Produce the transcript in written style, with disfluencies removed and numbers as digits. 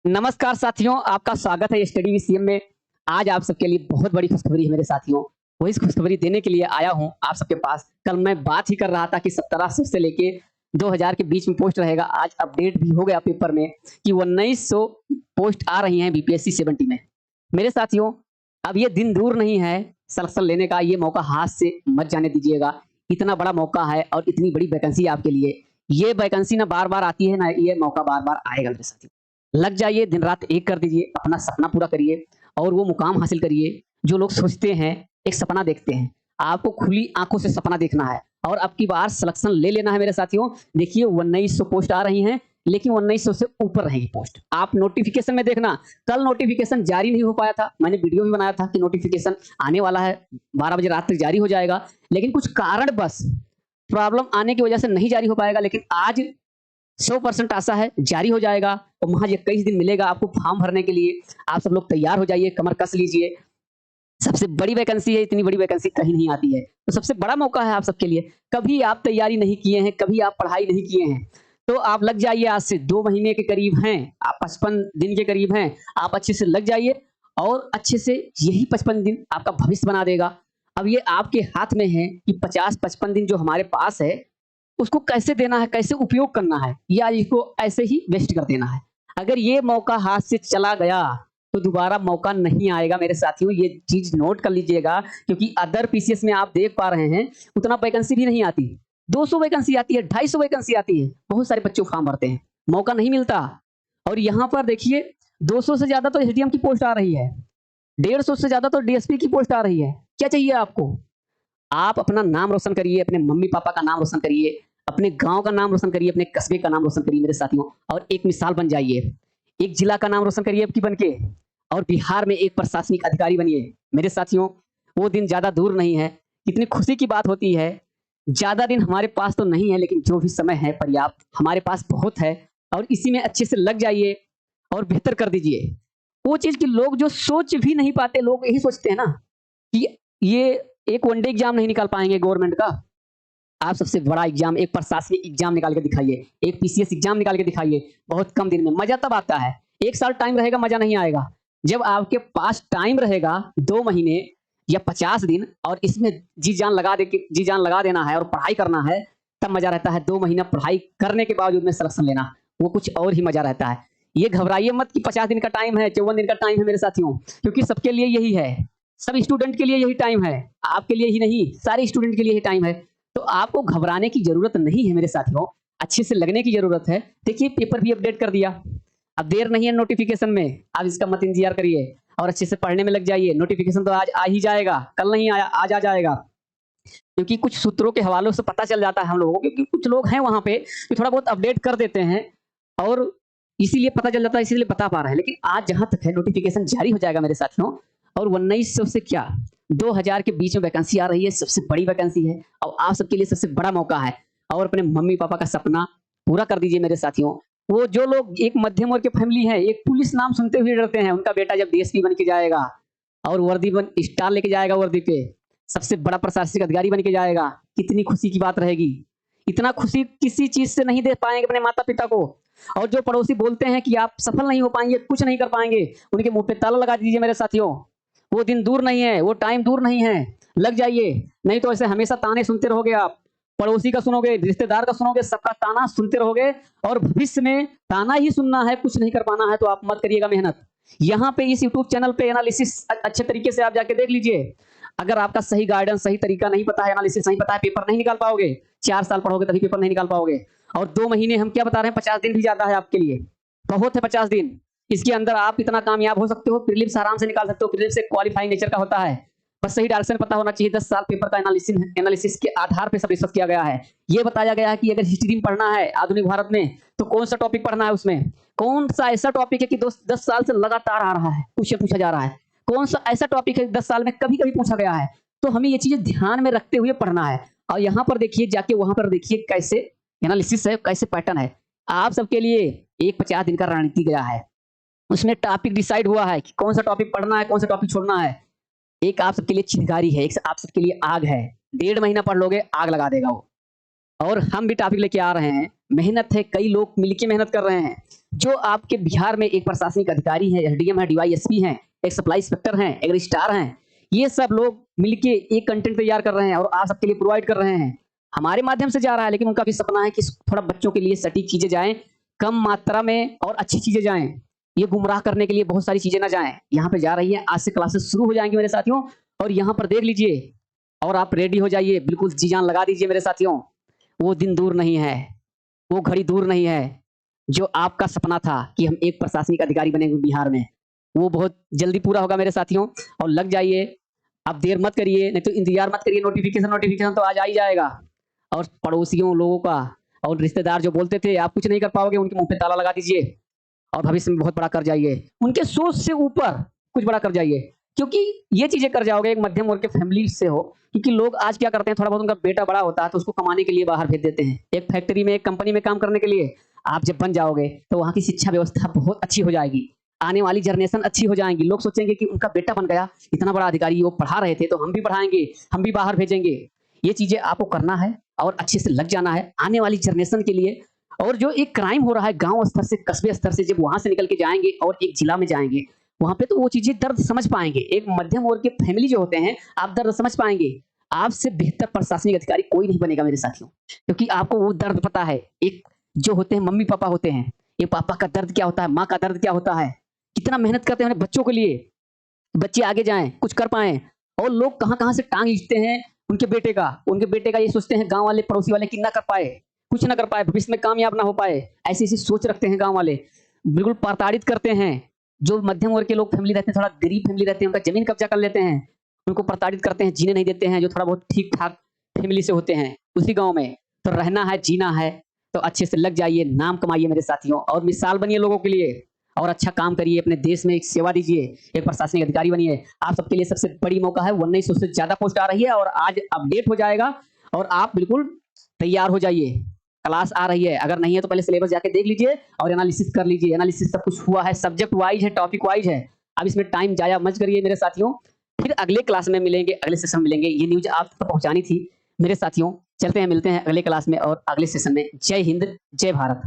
नमस्कार साथियों, आपका स्वागत है स्टडी विद सीएम में। आज आप सबके लिए बहुत बड़ी खुशखबरी है मेरे साथियों। वही खुशखबरी देने के लिए आया हूं आप सबके पास। कल मैं बात ही कर रहा था कि 1700 से लेके 2000 के बीच में पोस्ट रहेगा। आज अपडेट भी हो गया पेपर में कि 1900 पोस्ट आ रही हैं बीपीएससी 70 में। मेरे साथियों, अब ये दिन दूर नहीं है सिलेक्शन लेने का। ये मौका हाथ से मत जाने दीजिएगा। इतना बड़ा मौका है और इतनी बड़ी वैकेंसी आपके लिए। ये वैकेंसी ना बार-बार आती है, ना ये मौका बार-बार आएगा मेरे साथियों। लग जाइए, दिन रात एक कर दीजिए, अपना सपना पूरा करिए और वो मुकाम हासिल करिए जो लोग सोचते हैं, एक सपना देखते हैं। आपको खुली आंखों से सपना देखना है और अब की बार सिलेक्शन ले लेना है मेरे साथियों। देखिए 1900 पोस्ट आ रही हैं, लेकिन 1900 से ऊपर रहेगी पोस्ट। आप नोटिफिकेशन में देखना, कल नोटिफिकेशन जारी नहीं हो पाया था। मैंने वीडियो भी बनाया था कि नोटिफिकेशन आने वाला है, 12 बजे रात तक जारी हो जाएगा, लेकिन कुछ कारण बस प्रॉब्लम आने की वजह से नहीं जारी हो पाएगा। लेकिन आज 100% आशा है जारी हो जाएगा और महज 21 दिन मिलेगा आपको फॉर्म भरने के लिए। आप सब लोग तैयार हो जाइए, कमर कस लीजिए। सबसे बड़ी वैकेंसी है, इतनी बड़ी वैकेंसी कहीं नहीं आती है, तो सबसे बड़ा मौका है आप सबके लिए। कभी आप तैयारी नहीं किए हैं, कभी आप पढ़ाई नहीं किए हैं, तो आप लग जाइए। आज से 2 महीने के करीब हैं, आप 55 दिन के करीब हैं। आप अच्छे से लग जाइए और अच्छे से यही 55 दिन आपका भविष्य बना देगा। अब ये आपके हाथ में है कि 50-55 दिन जो हमारे पास है उसको कैसे देना है, कैसे उपयोग करना है, या इसको ऐसे ही वेस्ट कर देना है। अगर ये मौका हाथ से चला गया तो दोबारा मौका नहीं आएगा मेरे साथियों। ये चीज नोट कर लीजिएगा, क्योंकि अदर पीसीएस में आप देख पा रहे हैं उतना वैकेंसी भी नहीं आती। 200 वैकेंसी आती है, 250 वैकेंसी आती है, बहुत सारे बच्चे फॉर्म भरते हैं, मौका नहीं मिलता। और यहाँ पर देखिए 200 से ज्यादा तो एसडीएम की पोस्ट आ रही है, 150 से ज्यादा तो डीएसपी की पोस्ट आ रही है। क्या चाहिए आपको? आप अपना नाम रोशन करिए, अपने मम्मी पापा का नाम रोशन करिए, अपने गांव का नाम रोशन करिए, अपने कस्बे का नाम रोशन करिए मेरे साथियों, और एक मिसाल बन जाइए। एक जिला का नाम रोशन करिए अब की बन के, और बिहार में एक प्रशासनिक अधिकारी बनिए मेरे साथियों। वो दिन ज्यादा दूर नहीं है। कितनी खुशी की बात होती है। ज्यादा दिन हमारे पास तो नहीं है, लेकिन जो भी समय है पर्याप्त हमारे पास बहुत है, और इसी में अच्छे से लग जाइए और बेहतर कर दीजिए। वो चीज कि लोग जो सोच भी नहीं पाते, लोग यही सोचते हैं ना कि ये एक वनडे एग्जाम नहीं निकाल पाएंगे गवर्नमेंट का। आप सबसे बड़ा एग्जाम, एक प्रशासनिक एग्जाम निकाल के दिखाइए, एक पीसीएस एग्जाम निकाल के दिखाइए। बहुत कम दिन में मजा तब आता है। 1 साल टाइम रहेगा, मजा नहीं आएगा। जब आपके पास टाइम रहेगा 2 महीने या 50 दिन, और इसमें जी जान लगा देना है और पढ़ाई करना है, तब मजा रहता है। 2 महीना पढ़ाई करने के बावजूद में सिलेक्शन लेना, वो कुछ और ही मजा रहता है। ये घबराइए मत कि 50 दिन का टाइम है, 54 दिन का टाइम है मेरे साथियों, क्योंकि सबके लिए यही है। सब स्टूडेंट के लिए यही टाइम है, आपके लिए ही नहीं, सारे स्टूडेंट के लिए ही टाइम है। तो आपको घबराने की जरूरत नहीं है मेरे साथियों, अच्छे से लगने की जरूरत है। देखिए पेपर भी अपडेट कर दिया, अब देर नहीं है नोटिफिकेशन में। आप इसका मत इंतजार करिए और अच्छे से पढ़ने में लग जाइए। नोटिफिकेशन तो आज आ ही जाएगा, कल नहीं आया, आज आ जाएगा। क्योंकि कुछ सूत्रों के हवालों से पता चल जाता है हम लोगों को, क्योंकि कुछ लोग हैं वहां पे जो थोड़ा बहुत अपडेट कर देते हैं और इसीलिए पता चल जाता है, इसीलिए बता पा रहे हैं। लेकिन आज जहां तक है नोटिफिकेशन जारी हो जाएगा मेरे साथियों। और 1900 से क्या 2000 के बीच में वैकेंसी आ रही है, सबसे बड़ी वैकेंसी है और आप सबके लिए सबसे बड़ा मौका है। और अपने मम्मी पापा का सपना पूरा कर दीजिए मेरे साथियों। वो जो लोग एक मध्यम वर्ग की फैमिली है, एक पुलिस नाम सुनते हुए डरते हैं, उनका बेटा जब डीएसपी बन के जाएगा और वर्दी बन स्टार लेके जाएगा, वर्दी पे सबसे बड़ा प्रशासनिक अधिकारी बन के जाएगा, कितनी खुशी की बात रहेगी। इतना खुशी किसी चीज से नहीं दे पाएंगे अपने माता पिता को। और जो पड़ोसी बोलते हैं कि आप सफल नहीं हो पाएंगे, कुछ नहीं कर पाएंगे, उनके मुंह पे ताला लगा दीजिए मेरे साथियों। वो दिन दूर नहीं है, वो टाइम दूर नहीं है, लग जाइए। नहीं तो ऐसे हमेशा ताने सुनते रहोगे। आप पड़ोसी का सुनोगे, रिश्तेदार का सुनोगे, सबका ताना सुनते रहोगे और भविष्य में ताना ही सुनना है, कुछ नहीं कर पाना है। तो आप मत करिएगा मेहनत। यहाँ पे इस यूट्यूब चैनल पे एनालिसिस अच्छे तरीके से आप जाके देख लीजिए। अगर आपका सही गाइडेंस, सही तरीका नहीं पता है, एनालिसिस नहीं पता है, पेपर नहीं निकाल पाओगे। 4 साल पढ़ोगे तभी पेपर नहीं निकाल पाओगे। और 2 महीने हम क्या बता रहे हैं, 50 दिन भी ज्यादा है आपके लिए, बहुत है 50 दिन। इसके अंदर आप इतना कामयाब हो सकते हो, प्रीलिम्स आराम से निकाल सकते हो। प्रीलिम्स एक क्वालिफाइंग नेचर का होता है, बस सही डायरेक्शन पता होना चाहिए। 10 साल पेपर का एनालिसिस के आधार पर सब रिसर्च किया गया है। ये बताया गया है कि अगर हिस्ट्री में पढ़ना है आधुनिक भारत में, तो कौन सा टॉपिक पढ़ना है, उसमें कौन सा ऐसा टॉपिक है कि 10 साल से लगातार आ रहा है, क्वेश्चन पूछा जा रहा है, कौन सा ऐसा टॉपिक है 10 साल में कभी कभी पूछा गया है। तो हमें ये चीजें ध्यान में रखते हुए पढ़ना है। और यहाँ पर देखिए, जाके वहां पर देखिए कैसे एनालिसिस है, कैसे पैटर्न है। आप सबके लिए एक 50 दिन का रणनीति गया है, उसमें टॉपिक डिसाइड हुआ है कि कौन सा टॉपिक पढ़ना है, कौन सा टॉपिक छोड़ना है। एक आप सबके लिए चिंगारी है, एक आप सबके लिए आग है। 1.5 महीना पढ़ लोगे, आग लगा देगा वो। और हम भी टॉपिक लेके आ रहे हैं। मेहनत है, कई लोग मिलके मेहनत कर रहे हैं। जो आपके बिहार में एक प्रशासनिक अधिकारी है, एसडीएम है, डीवाईएसपी हैं, एक सप्लाई इंस्पेक्टर हैं, एक रजिस्ट्रार हैं, ये सब लोग मिलके एक कंटेंट तैयार कर रहे हैं और आप सबके लिए प्रोवाइड कर रहे हैं। हमारे माध्यम से जा रहा है, लेकिन उनका भी सपना है कि थोड़ा बच्चों के लिए सटीक चीजें जाएं, कम मात्रा में और अच्छी चीजें जाएं। ये गुमराह करने के लिए बहुत सारी चीजें ना जाएं। यहाँ पे जा रही है, आज से क्लासेस शुरू हो जाएंगी मेरे साथियों, और यहाँ पर देख लीजिए और आप रेडी हो जाइए, बिल्कुल जी जान लगा दीजिए मेरे साथियों। वो दिन दूर नहीं है, वो घड़ी दूर नहीं है, जो आपका सपना था कि हम एक प्रशासनिक अधिकारी बनेंगे बिहार में, वो बहुत जल्दी पूरा होगा मेरे साथियों। और लग जाइए, आप देर मत करिए, नहीं तो इंतजार मत करिए, नोटिफिकेशन नोटिफिकेशन तो आज आ ही जाएगा। और पड़ोसियों लोगों का और रिश्तेदार जो बोलते थे आप कुछ नहीं कर पाओगे, उनके मुंह पे ताला लगा दीजिए और भविष्य में बहुत बड़ा कर जाइए। उनके सोच से ऊपर कुछ बड़ा कर जाइए, क्योंकि ये चीजें कर जाओगे एक मध्यम वर्ग के फैमिली से हो। क्योंकि लोग आज क्या करते हैं, थोड़ा बहुत उनका बेटा बड़ा होता है तो उसको कमाने के लिए बाहर भेज देते हैं, एक फैक्ट्री में, एक कंपनी में काम करने के लिए। आप जब बन जाओगे तो वहाँ की शिक्षा व्यवस्था बहुत अच्छी हो जाएगी, आने वाली जनरेशन अच्छी हो जाएगी। लोग सोचेंगे कि उनका बेटा बन गया, इतना बड़ा अधिकारी, वो पढ़ा रहे थे तो हम भी पढ़ाएंगे, हम भी बाहर भेजेंगे। ये चीजें आपको करना है और अच्छे से लग जाना है आने वाली जनरेशन के लिए। और जो एक क्राइम हो रहा है गांव स्तर से, कस्बे स्तर से, जब वहां से निकल के जाएंगे और एक जिला में जाएंगे, वहां पे तो वो चीजें दर्द समझ पाएंगे। एक मध्यम वर्ग के फैमिली जो होते हैं, आप दर्द समझ पाएंगे। आपसे बेहतर प्रशासनिक अधिकारी कोई नहीं बनेगा मेरे साथियों, क्योंकि आपको वो दर्द पता है। एक जो होते हैं मम्मी पापा होते हैं, ये पापा का दर्द क्या होता है, माँ का दर्द क्या होता है, कितना मेहनत करते हैं अपने बच्चों के लिए, बच्चे आगे जाएं, कुछ कर पाए। और लोग कहाँ कहाँ से टांग खींचते हैं उनके बेटे का ये सोचते हैं गांव वाले, पड़ोसी वाले कि ना कर पाए, कुछ ना कर पाए, भविष्य में कामयाब ना हो पाए, ऐसी ऐसी सोच रखते हैं गांव वाले, बिल्कुल प्रताड़ित करते हैं। जो मध्यम वर्ग के लोग फैमिली रहते हैं, थोड़ा गरीब फैमिली रहते हैं, उनका जमीन कब्जा कर लेते हैं, उनको प्रताड़ित करते हैं, जीने नहीं देते हैं। जो थोड़ा बहुत ठीक ठाक फैमिली से होते हैं उसी गाँव में, तो रहना है, जीना है, तो अच्छे से लग जाइए, नाम कमाइए मेरे साथियों, और मिसाल बनिए लोगों के लिए, और अच्छा काम करिए, अपने देश में एक सेवा दीजिए, एक प्रशासनिक अधिकारी बनिए। आप सबके लिए सबसे बड़ी मौका है, 1900 से ज्यादा पोस्ट आ रही है और आज अपडेट हो जाएगा, और आप बिल्कुल तैयार हो जाइए। क्लास आ रही है, अगर नहीं है तो पहले सिलेबस जाके देख लीजिए और एनालिसिस कर लीजिए। एनालिसिस सब कुछ हुआ है, सब्जेक्ट वाइज है, टॉपिक वाइज है। अब इसमें टाइम जाया मत करिए मेरे साथियों। फिर अगले क्लास में मिलेंगे, अगले सेशन में मिलेंगे। ये न्यूज आप तक पहुंचानी थी मेरे साथियों। चलते हैं, मिलते हैं अगले क्लास में और अगले सेशन में। जय हिंद, जय भारत।